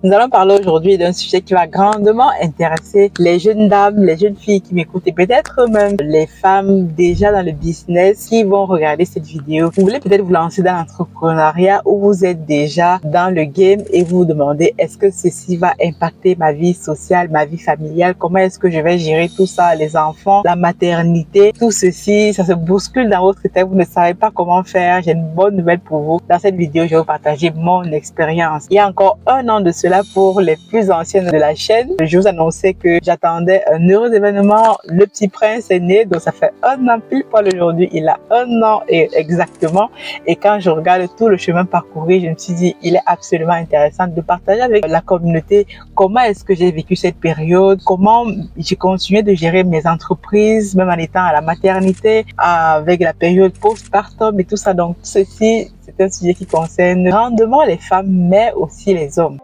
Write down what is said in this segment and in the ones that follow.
Nous allons parler aujourd'hui d'un sujet qui va grandement intéresser les jeunes dames, les jeunes filles qui m'écoutent et peut-être même les femmes déjà dans le business qui vont regarder cette vidéo. Vous voulez peut-être vous lancer dans l'entrepreneuriat ou vous êtes déjà dans le game et vous vous demandez est-ce que ceci va impacter ma vie sociale, ma vie familiale, comment est-ce que je vais gérer tout ça, les enfants, la maternité, tout ceci, ça se bouscule dans votre tête, vous ne savez pas comment faire. J'ai une bonne nouvelle pour vous. Dans cette vidéo, je vais vous partager mon expérience. Il y a encore un an de cela, pour les plus anciennes de la chaîne, je vous annonçais que j'attendais un heureux événement. Le petit prince est né, donc ça fait un an pile poil aujourd'hui. Il a un an exactement. Et quand je regarde tout le chemin parcouru, je me suis dit, il est absolument intéressant de partager avec la communauté comment est-ce que j'ai vécu cette période, comment j'ai continué de gérer mes entreprises, même en étant à la maternité, avec la période postpartum et tout ça. Donc, ceci, c'est un sujet qui concerne grandement les femmes, mais aussi les hommes.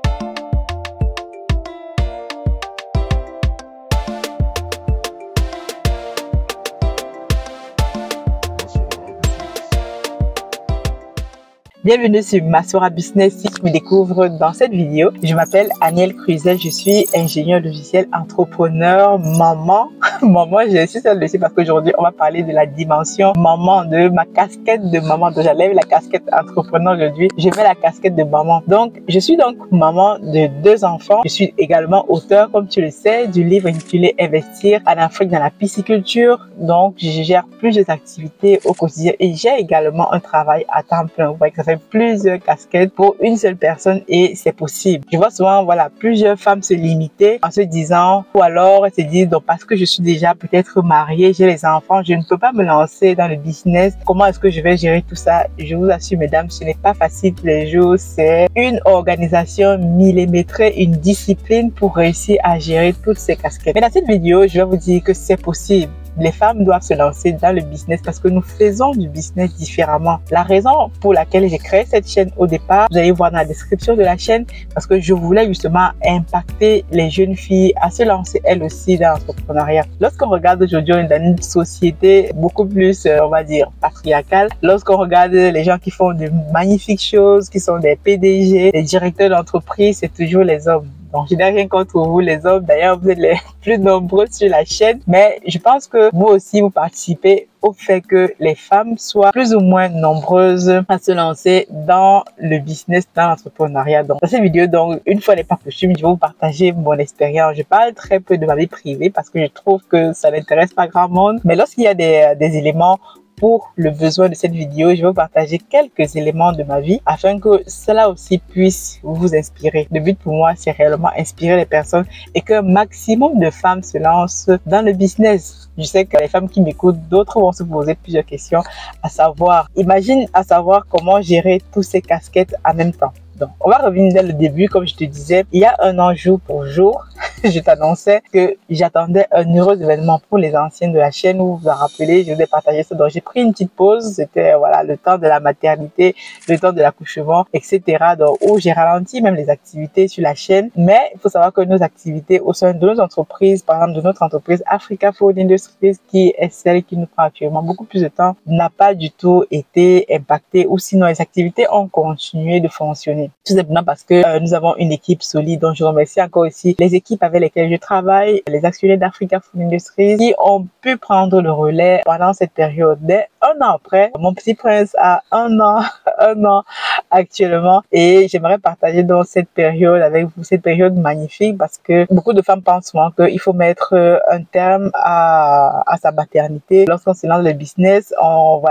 Bienvenue sur Masora Business. Si tu me découvres dans cette vidéo, je m'appelle Aniel Cruzel, je suis ingénieur logiciel, entrepreneur, maman. Maman, j'ai su ça dessus parce qu'aujourd'hui, on va parler de la dimension maman, de ma casquette de maman. Donc, j'enlève la casquette entrepreneur aujourd'hui, je mets la casquette de maman. Donc, je suis donc maman de 2 enfants. Je suis également auteur, comme tu le sais, du livre intitulé Investir en Afrique dans la pisciculture. Donc, je gère plusieurs activités au quotidien et j'ai également un travail à temps plein. Vous voyez que ça fait plusieurs casquettes pour une seule personne et c'est possible. Je vois souvent, voilà, plusieurs femmes se limiter en se disant, ou alors elles se disent, donc parce que je suis déjà peut-être mariée, j'ai les enfants, je ne peux pas me lancer dans le business. Comment est-ce que je vais gérer tout ça? Je vous assure, mesdames, ce n'est pas facile tous les jours. C'est une organisation millimétrée, une discipline pour réussir à gérer toutes ces casquettes. Mais dans cette vidéo, je vais vous dire que c'est possible. Les femmes doivent se lancer dans le business parce que nous faisons du business différemment. La raison pour laquelle j'ai créé cette chaîne au départ, vous allez voir dans la description de la chaîne, parce que je voulais justement impacter les jeunes filles à se lancer elles aussi dans l'entrepreneuriat. Lorsqu'on regarde aujourd'hui, on est dans une société beaucoup plus, on va dire, patriarcale. Lorsqu'on regarde les gens qui font de magnifiques choses, qui sont des PDG, des directeurs d'entreprise, c'est toujours les hommes. Donc, je n'ai rien contre vous, les hommes. D'ailleurs, vous êtes les plus nombreux sur la chaîne. Mais je pense que vous aussi, vous participez au fait que les femmes soient plus ou moins nombreuses à se lancer dans le business, dans l'entrepreneuriat. Donc, dans cette vidéo, donc, une fois n'est pas coutume, je vais vous partager mon expérience. Je parle très peu de ma vie privée parce que je trouve que ça n'intéresse pas grand monde. Mais lorsqu'il y a des éléments pour le besoin de cette vidéo, je vais vous partager quelques éléments de ma vie afin que cela aussi puisse vous inspirer. Le but pour moi, c'est réellement inspirer les personnes et qu'un maximum de femmes se lancent dans le business. Je sais que les femmes qui m'écoutent, d'autres vont se poser plusieurs questions, à savoir, imagine à savoir comment gérer tous ces casquettes en même temps. Donc, on va revenir dès le début. Comme je te disais, il y a un an jour pour jour, je t'annonçais que j'attendais un heureux événement pour les anciennes de la chaîne. Vous vous en rappelez, je vous ai partagé ça. Donc, j'ai pris une petite pause. C'était, voilà, le temps de la maternité, le temps de l'accouchement, etc. Donc, où j'ai ralenti même les activités sur la chaîne. Mais il faut savoir que nos activités au sein de nos entreprises, par exemple de notre entreprise Africa Food Industries, qui est celle qui nous prend actuellement beaucoup plus de temps, n'a pas du tout été impactée, ou sinon les activités ont continué de fonctionner. Tout simplement parce que nous avons une équipe solide. Donc, je remercie encore ici les équipes avec lesquelles je travaille, les actionnaires d'Africa Food Industries qui ont pu prendre le relais pendant cette période. Dès un an après, mon petit prince a un an actuellement et j'aimerais partager dans cette période avec vous, cette période magnifique parce que beaucoup de femmes pensent souvent qu'il faut mettre un terme à sa maternité. Lorsqu'on se lance dans le business, on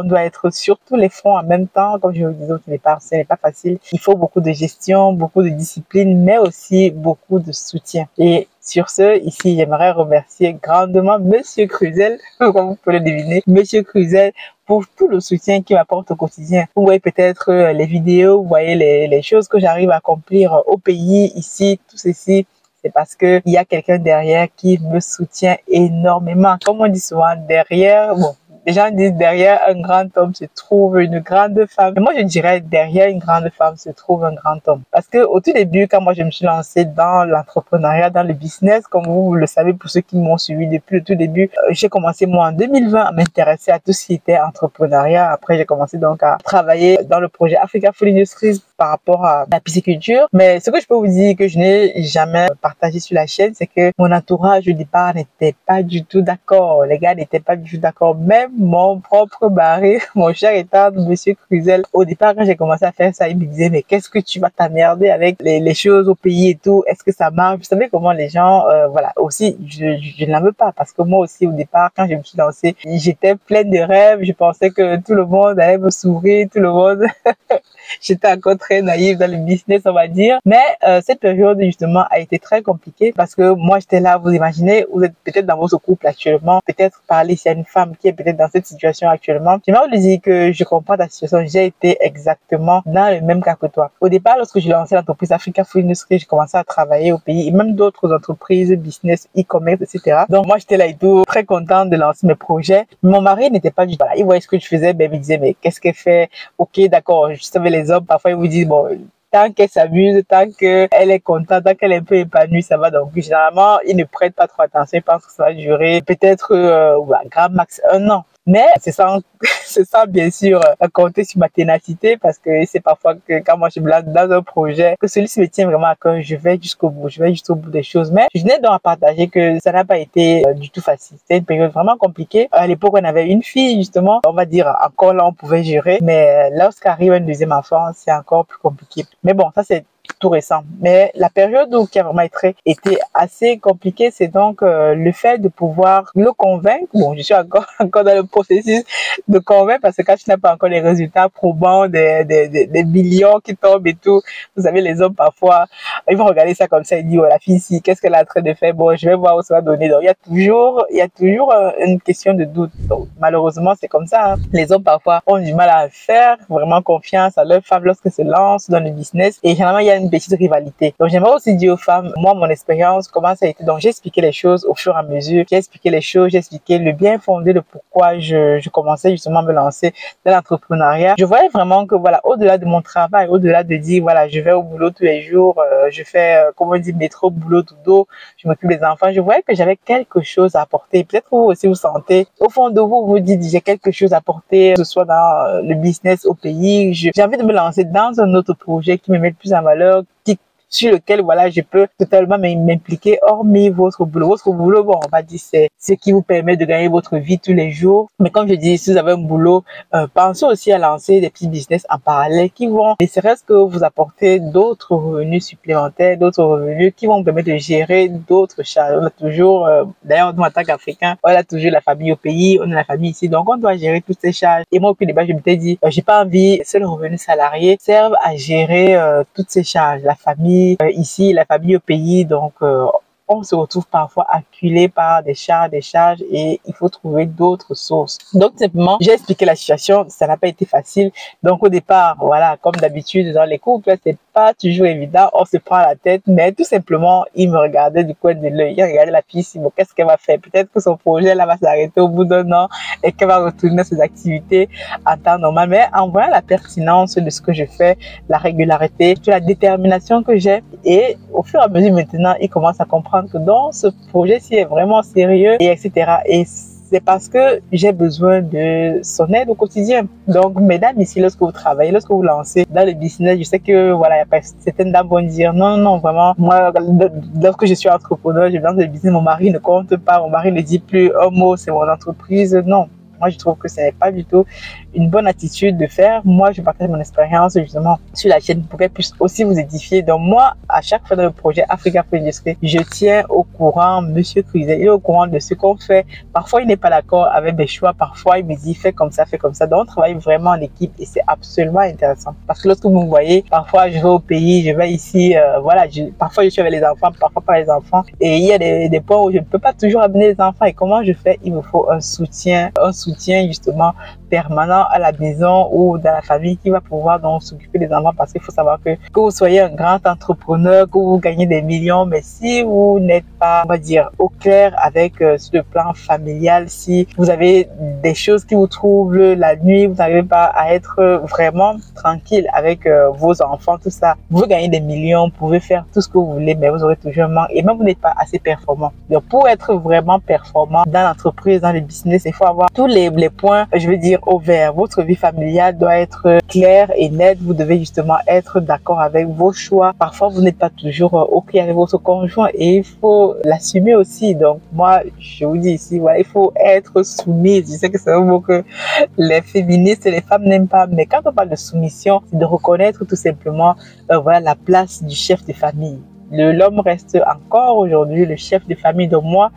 doit être sur tous les fronts en même temps. Comme je vous le disais au départ, ce n'est pas facile. Il faut beaucoup de gestion, beaucoup de discipline, mais aussi beaucoup de soutien. Et sur ce, ici, j'aimerais remercier grandement Monsieur Cruzel, comme vous pouvez le deviner, Monsieur Cruzel, pour tout le soutien qu'il m'apporte au quotidien. Vous voyez peut-être les vidéos, vous voyez les choses que j'arrive à accomplir au pays, ici, tout ceci. C'est parce que il y a quelqu'un derrière qui me soutient énormément. Comme on dit souvent, derrière, bon, les gens disent derrière un grand homme se trouve une grande femme. Mais moi, je dirais derrière une grande femme se trouve un grand homme. Parce que au tout début, quand moi je me suis lancée dans l'entrepreneuriat, dans le business, comme vous le savez pour ceux qui m'ont suivi depuis le tout début, j'ai commencé moi en 2020 à m'intéresser à tout ce qui était entrepreneuriat. Après, j'ai commencé donc à travailler dans le projet Africa Food Industries par rapport à la pisciculture. Mais ce que je peux vous dire que je n'ai jamais partagé sur la chaîne, c'est que mon entourage au départ n'était pas du tout d'accord. Les gars n'étaient pas du tout d'accord. Même mon propre mari, mon cher état, Monsieur Cruzel, au départ quand j'ai commencé à faire ça, il me disait mais qu'est-ce que tu vas t'emmerder avec les choses au pays et tout, est-ce que ça marche? Vous savez comment les gens, voilà, aussi je n'en veux pas parce que moi aussi au départ quand je me suis lancée, j'étais pleine de rêves, je pensais que tout le monde allait me sourire, tout le monde j'étais encore très naïve dans le business, on va dire. Mais cette période, justement, a été très compliquée parce que moi, j'étais là, vous imaginez, vous êtes peut-être dans votre couple actuellement, peut-être parler s'il y a une femme qui est peut-être dans cette situation actuellement. J'aimerais vous dire que je comprends ta situation. J'ai été exactement dans le même cas que toi. Au départ, lorsque j'ai lancé l'entreprise Africa Food Industry, j'ai commencé à travailler au pays et même d'autres entreprises, business, e-commerce, etc. Donc, moi, j'étais là et tout, très contente de lancer mes projets. Mon mari n'était pas du tout là. Il voyait ce que je faisais, ben, il me disait, mais qu'est-ce qu'elle fait? Ok, d'accord, je savais les hommes, parfois ils vous disent, bon, tant qu'elle s'amuse, tant qu'elle est contente, tant qu'elle est un peu épanouie, ça va. Donc, généralement, ils ne prêtent pas trop attention. Ils pensent que ça va durer peut-être, grand max 1 an. Mais c'est ça, c'est ça, bien sûr, compter sur ma ténacité parce que c'est parfois que quand moi je me lance dans un projet, que celui-ci me tient vraiment à cœur, je vais jusqu'au bout, je vais jusqu'au bout des choses. Mais je venais donc à partager que ça n'a pas été du tout facile. C'était une période vraiment compliquée. À l'époque, on avait une fille, justement, on va dire, encore là, on pouvait gérer. Mais lorsqu'arrive un deuxième enfant, c'est encore plus compliqué. Mais bon, ça c'est tout récent. Mais la période qui a vraiment été assez compliquée, c'est donc le fait de pouvoir le convaincre. Bon, je suis encore dans le processus de convaincre parce que quand tu n'as pas encore les résultats probants des millions qui tombent et tout, vous savez, les hommes parfois, ils vont regarder ça comme ça et dire, oh, la fille ici, qu'est-ce qu'elle est en train de faire? Bon, je vais voir où ça va donner. Donc, il y a toujours une question de doute. Donc, malheureusement, c'est comme ça. Hein. Les hommes parfois ont du mal à faire vraiment confiance à leur femme lorsqu'elles se lancent dans le business. Et généralement, il y a une petite rivalité. Donc, j'aimerais aussi dire aux femmes, moi, mon expérience, comment ça a été. Donc, j'ai expliqué les choses au fur et à mesure. J'ai expliqué les choses, j'ai expliqué le bien fondé de pourquoi je commençais justement à me lancer dans l'entrepreneuriat. Je voyais vraiment que, voilà, au-delà de mon travail, au-delà de dire, voilà, je vais au boulot tous les jours, je fais, comment on dit, métro, boulot, dodo, je m'occupe des enfants. Je voyais que j'avais quelque chose à apporter. Peut-être vous aussi vous sentez, au fond de vous, vous dites, j'ai quelque chose à apporter, que ce soit dans le business au pays. J'ai envie de me lancer dans un autre projet qui me met plus en valeur, sur lequel, voilà, je peux totalement m'impliquer hormis votre boulot. Votre boulot, bon, on va dire, c'est ce qui vous permet de gagner votre vie tous les jours. Mais comme je dis, si vous avez un boulot, pensez aussi à lancer des petits business en parallèle qui vont, ne serait-ce que vous apporter d'autres revenus supplémentaires, d'autres revenus qui vont vous permettre de gérer d'autres charges. On a toujours, d'ailleurs, nous, en tant qu'Africains, on a toujours la famille au pays, on a la famille ici, donc on doit gérer toutes ces charges. Et moi, au plus début, je m'étais dit, j'ai pas envie que seul revenu salarié serve à gérer toutes ces charges, la famille, ici, la famille au pays, donc on se retrouve parfois acculé par des charges et il faut trouver d'autres sources. Donc simplement, j'ai expliqué la situation, ça n'a pas été facile. Donc au départ, voilà, comme d'habitude dans les couples, c'est pas toujours évident, on se prend la tête, mais tout simplement, il me regardait du coin de l'œil, il regardait la fille ici, bon, qu'est-ce qu'elle va faire? Peut-être que son projet là va s'arrêter au bout d'1 an et qu'elle va retourner à ses activités en temps normal. Mais en voyant la pertinence de ce que je fais, la régularité, la détermination que j'ai, et au fur et à mesure maintenant, il commence à comprendre que dans ce projet-ci est vraiment sérieux et etc. Et c'est parce que j'ai besoin de son aide au quotidien. Donc, mesdames, ici, lorsque vous travaillez, lorsque vous lancez dans le business, je sais que, voilà, il y a pas certaines dames vont dire, non, non, vraiment, moi, lorsque je suis entrepreneur, je lance le business, mon mari ne compte pas, mon mari ne dit plus un mot, c'est mon entreprise. Non. Moi, je trouve que ce n'est pas du tout une bonne attitude de faire. Moi, je partage mon expérience justement sur la chaîne pour qu'elle puisse aussi vous édifier. Donc moi, à chaque fois dans le projet Africa Food Industry, je tiens au courant Monsieur Cruzel. Il est au courant de ce qu'on fait. Parfois, il n'est pas d'accord avec mes choix. Parfois, il me dit fais comme ça, fais comme ça. Donc, on travaille vraiment en équipe et c'est absolument intéressant. Parce que lorsque vous me voyez, parfois, je vais au pays, je vais ici, voilà, parfois, je suis avec les enfants, parfois pas les enfants. Et il y a des points où je ne peux pas toujours amener les enfants. Et comment je fais? Il me faut un soutien justement permanent à la maison ou dans la famille qui va pouvoir donc s'occuper des enfants parce qu'il faut savoir que vous soyez un grand entrepreneur, que vous gagnez des millions, mais si vous n'êtes pas, on va dire, au clair avec sur le plan familial, si vous avez des choses qui vous troublent la nuit, vous n'arrivez pas à être vraiment tranquille avec vos enfants, tout ça, vous gagnez des millions, vous pouvez faire tout ce que vous voulez, mais vous aurez toujours un manque et même vous n'êtes pas assez performant. Donc pour être vraiment performant dans l'entreprise, dans le business, il faut avoir tous les points, je veux dire, au vert. Votre vie familiale doit être claire et nette. Vous devez justement être d'accord avec vos choix. Parfois, vous n'êtes pas toujours OK avec votre conjoint et il faut l'assumer aussi. Donc, moi, je vous dis ici, voilà, il faut être soumise. Je sais que c'est un mot que les féministes et les femmes n'aiment pas, mais quand on parle de soumission, c'est de reconnaître tout simplement, voilà, la place du chef de famille. L'homme reste encore aujourd'hui le chef de famille. Donc moi,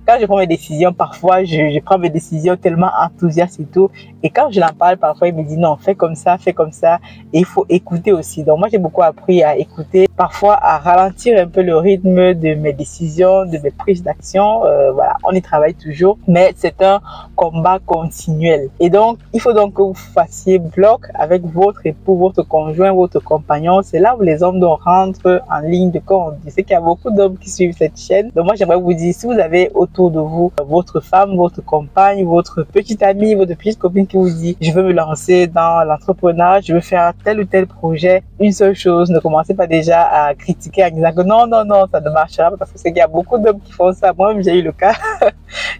quand je prends mes décisions, parfois, je prends mes décisions tellement enthousiastes et tout. Et quand je l'en parle, parfois, il me dit non, fais comme ça, fais comme ça. Et il faut écouter aussi. Donc moi, j'ai beaucoup appris à écouter, parfois à ralentir un peu le rythme de mes décisions, de mes prises d'action. Voilà, on y travaille toujours, mais c'est un combat continuel. Et donc, il faut donc que vous fassiez bloc avec votre époux, votre conjoint, votre compagnon. C'est là où les hommes doivent rentrer en ligne de compte. Je sais qu'il y a beaucoup d'hommes qui suivent cette chaîne. Donc moi, j'aimerais vous dire, si vous avez autour de vous votre femme, votre compagne, votre petite amie, votre petite copine qui vous dit je veux me lancer dans l'entrepreneuriat, je veux faire tel ou tel projet, une seule chose, ne commencez pas déjà à critiquer en disant que non, non, non, ça ne marchera pas, parce que c'est qu'il y a beaucoup d'hommes qui font ça. Moi-même, j'ai eu le cas.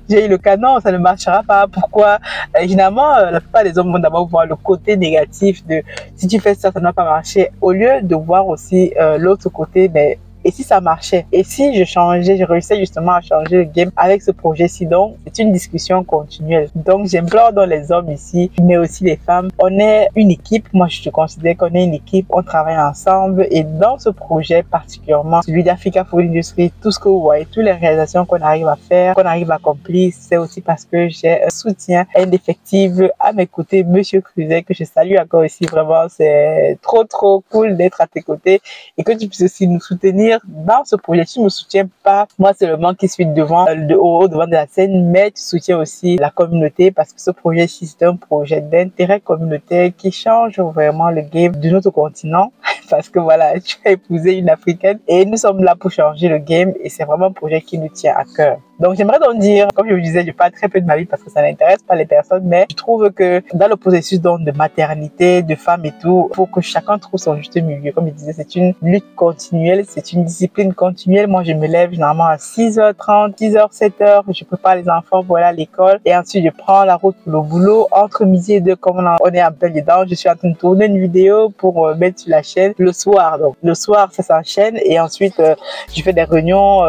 J'ai eu le cas, non, ça ne marchera pas. Pourquoi? Généralement, la plupart des hommes vont d'abord voir le côté négatif de si tu fais ça, ça ne va pas marcher, au lieu de voir aussi l'autre côté, mais et si ça marchait? Et si je changeais, je réussissais justement à changer le game avec ce projet-ci? Donc, c'est une discussion continuelle. Donc, j'implore dans les hommes ici, mais aussi les femmes. On est une équipe. Moi, je considère qu'on est une équipe. On travaille ensemble. Et dans ce projet particulièrement, celui d'Africa Food Industry, tout ce que vous voyez, toutes les réalisations qu'on arrive à faire, qu'on arrive à accomplir, c'est aussi parce que j'ai un soutien indéfectible à mes côtés, Monsieur Cruzet, que je salue encore ici. Vraiment, c'est trop, trop cool d'être à tes côtés et que tu puisses aussi nous soutenir dans ce projet. Tu ne me soutiens pas, moi seulement qui suis devant, au devant de la scène, mais tu soutiens aussi la communauté parce que ce projet-ci, c'est un projet d'intérêt communautaire qui change vraiment le game de notre continent. Parce que voilà, tu as épousé une Africaine et nous sommes là pour changer le game et c'est vraiment un projet qui nous tient à cœur. Donc j'aimerais donc dire, comme je vous disais, je parle très peu de ma vie parce que ça n'intéresse pas les personnes, mais je trouve que dans le processus donc de maternité, de femme et tout, il faut que chacun trouve son juste milieu. Comme je disais, c'est une lutte continuelle, c'est une discipline continuelle. Moi, je me lève généralement à 6h30, 10h, 7h, je prépare les enfants pour aller à l'école et ensuite je prends la route pour le boulot. Entre midi et deux, comme on est en plein dedans, je suis en train de tourner une vidéo pour mettre sur la chaîne le soir. Donc le soir, ça s'enchaîne et ensuite je fais des réunions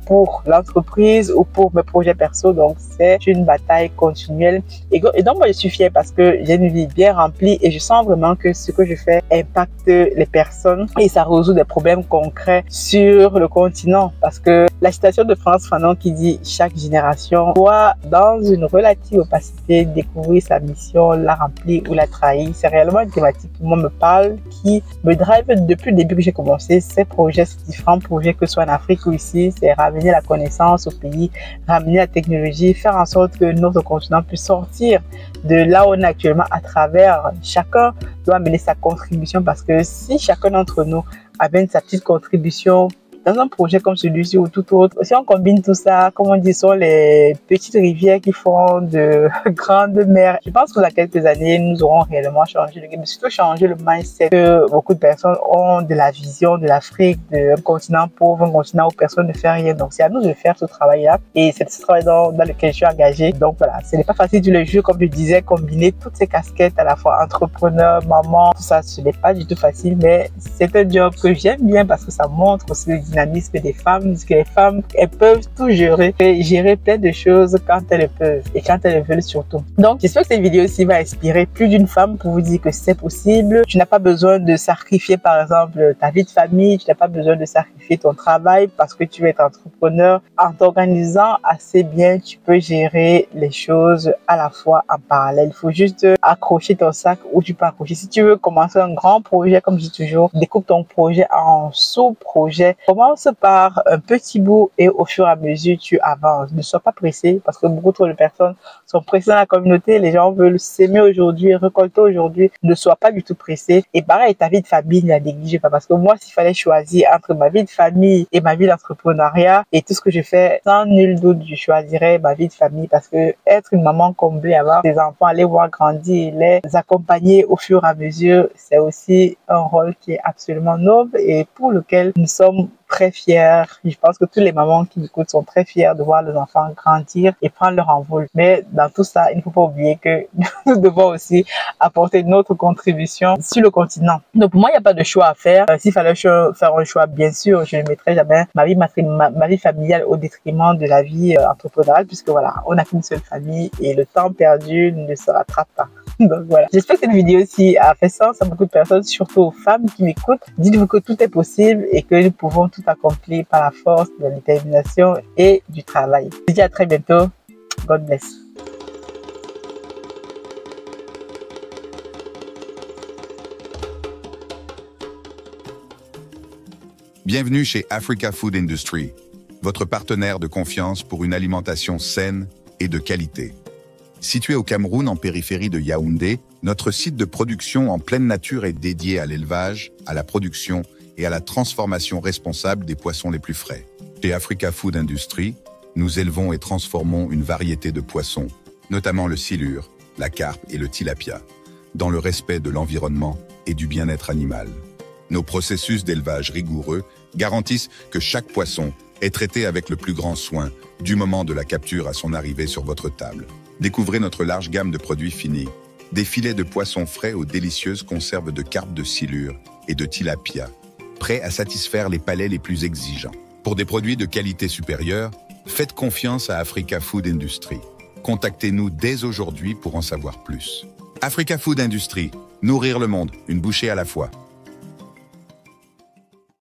pour l'entreprise ou pour mes projets perso. Donc c'est une bataille continuelle et donc moi je suis fière parce que j'ai une vie bien remplie et je sens vraiment que ce que je fais impacte les personnes et ça résout des problèmes concrets sur le continent. Parce que la citation de Frantz Fanon qui dit chaque génération doit dans une relative opacité découvrir sa mission, la remplir ou la trahir, c'est réellement une thématique qui moi me parle, qui me drive depuis le début que j'ai commencé ces projets, ces différents projets, que ce soit en Afrique ou ici. C'est ramener la connaissance au pays, ramener la technologie, faire en sorte que notre continent puisse sortir de là où on est actuellement à travers. Chacun doit amener sa contribution parce que si chacun d'entre nous amène sa petite contribution dans un projet comme celui-ci ou tout autre, si on combine tout ça, comme on dit, sont les petites rivières qui font de grandes mers. Je pense que dans quelques années, nous aurons réellement changé le game, mais surtout changer le mindset que beaucoup de personnes ont de la vision de l'Afrique, d'un continent pauvre, un continent où personne ne fait rien. Donc, c'est à nous de faire ce travail-là et c'est ce travail dans lequel je suis engagée. Donc, voilà, ce n'est pas facile tous les jours, comme je disais, combiner toutes ces casquettes à la fois entrepreneur, maman, tout ça, ce n'est pas du tout facile, mais c'est un job que j'aime bien parce que ça montre aussi le dynamisme des femmes, parce que les femmes, elles peuvent tout gérer plein de choses quand elles peuvent et quand elles veulent surtout. Donc, j'espère que cette vidéo-ci va inspirer plus d'une femme pour vous dire que c'est possible. Tu n'as pas besoin de sacrifier, par exemple, ta vie de famille, tu n'as pas besoin de sacrifier ton travail parce que tu veux être entrepreneur. En t'organisant assez bien, tu peux gérer les choses à la fois en parallèle. Il faut juste accrocher ton sac où tu peux accrocher. Si tu veux commencer un grand projet, comme je dis toujours, découpe ton projet en sous-projets. Commence par un petit bout et au fur et à mesure, tu avances. Ne sois pas pressé parce que beaucoup trop de personnes sont pressées dans la communauté. Les gens veulent s'aimer aujourd'hui, récolter aujourd'hui. Ne sois pas du tout pressé. Et pareil, ta vie de famille, ne la néglige pas. Parce que moi, s'il fallait choisir entre ma vie de famille et ma vie d'entrepreneuriat et tout ce que je fais, sans nul doute, je choisirais ma vie de famille parce que être une maman comblée, avoir des enfants, les voir grandir, les accompagner au fur et à mesure, c'est aussi un rôle qui est absolument noble et pour lequel nous sommes très fiers. Je pense que tous les mamans qui m'écoutent sont très fiers de voir les enfants grandir et prendre leur envol. Mais dans tout ça, il ne faut pas oublier que nous devons aussi apporter notre contribution sur le continent. Donc pour moi, il n'y a pas de choix à faire. S'il fallait faire un choix, bien sûr, je ne mettrais jamais ma vie familiale au détriment de la vie entrepreneuriale, puisque voilà, on n'a qu'une seule famille et le temps perdu ne se rattrape pas. Donc voilà. J'espère que cette vidéo-ci a fait sens à beaucoup de personnes, surtout aux femmes qui m'écoutent. Dites-vous que tout est possible et que nous pouvons tout accomplir par la force de la détermination et du travail. Je vous dis à très bientôt. God bless. Bienvenue chez Africa Food Industry, votre partenaire de confiance pour une alimentation saine et de qualité. Situé au Cameroun en périphérie de Yaoundé, notre site de production en pleine nature est dédié à l'élevage, à la production et à la transformation responsable des poissons les plus frais. Chez Africa Food Industry, nous élevons et transformons une variété de poissons, notamment le silure, la carpe et le tilapia, dans le respect de l'environnement et du bien-être animal. Nos processus d'élevage rigoureux garantissent que chaque poisson est traité avec le plus grand soin du moment de la capture à son arrivée sur votre table. Découvrez notre large gamme de produits finis, des filets de poissons frais aux délicieuses conserves de carpe de silure et de tilapia, prêts à satisfaire les palais les plus exigeants. Pour des produits de qualité supérieure, faites confiance à Africa Food Industry. Contactez-nous dès aujourd'hui pour en savoir plus. Africa Food Industry, nourrir le monde, une bouchée à la fois.